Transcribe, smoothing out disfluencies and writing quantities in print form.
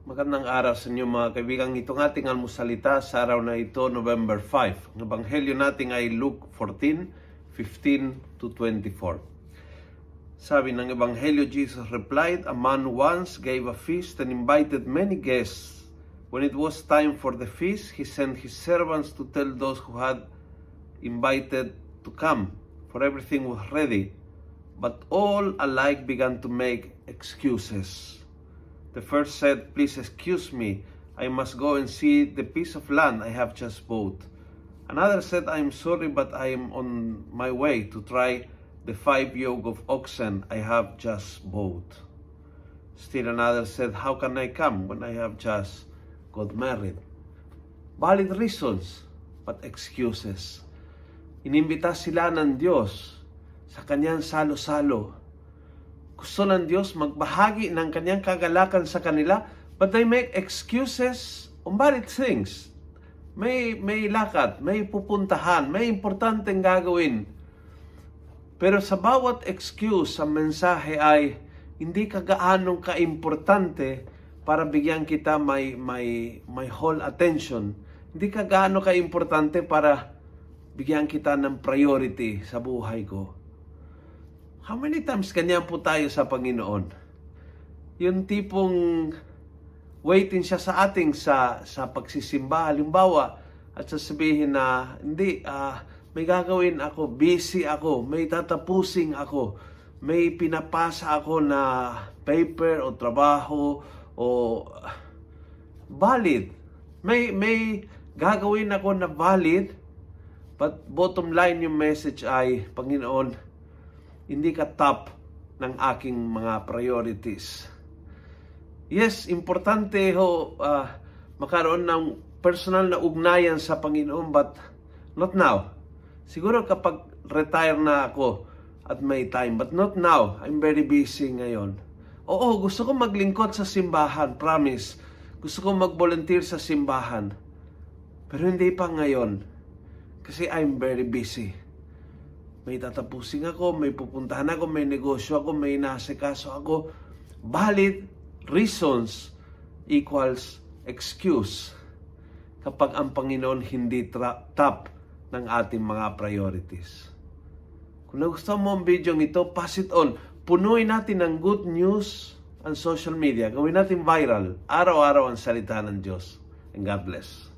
Magandang araw sa inyo mga kaibigan. Itong ating almusalita sa araw na ito, November 5. Ang ebanghelyo natin ay Luke 14:15-24. Sabi ng ebanghelyo, Jesus replied, "A man once gave a feast and invited many guests. When it was time for the feast, he sent his servants to tell those who had invited to come, for everything was ready. But all alike began to make excuses. The first said, 'Please excuse me, I must go and see the piece of land I have just bought.' Another said, 'I am sorry, but I am on my way to try the 5 yoke of oxen I have just bought.' Still another said, 'How can I come when I have just got married?' Valid reasons, but excuses. Inimbita sila ng Diyos sa kanyang salo-salo. Gusto ng Diyos magbahagi ng kanyang kagalakan sa kanila, but they make excuses on valid things. May lakad, may pupuntahan, may importanteng gagawin. Pero sa bawat excuse, ang mensahe ay hindi kagaanong kaimportante para bigyan kita may whole attention. Hindi kagaano kaimportante para bigyan kita ng priority sa buhay ko. How many times ganyan po tayo sa Panginoon? Yung tipong waiting siya sa ating sa pagsisimba. Halimbawa, at sasabihin na, hindi, may gagawin ako, busy ako, may tatapusin ako, may pinapasa ako na paper o trabaho o valid. May gagawin ako na valid, but bottom line yung message ay, Panginoon, hindi ka top ng aking mga priorities. Yes, importante ho makaroon ng personal na ugnayan sa Panginoon, but not now. Siguro kapag retire na ako at may time, but not now. I'm very busy ngayon. Oo, gusto ko maglingkod sa simbahan, promise. Gusto ko mag-volunteer sa simbahan. Pero hindi pa ngayon. Kasi I'm very busy. May tatapusin ako, may pupuntahan ako, may negosyo ako, may inasikaso ako. Valid reasons equals excuse kapag ang Panginoon hindi top ng ating mga priorities. Kung nagustuhan mo ang video ito, pass it on. Punuin natin ng good news ang social media. Gawin natin viral. Araw-araw ang salita ng Diyos. And God bless.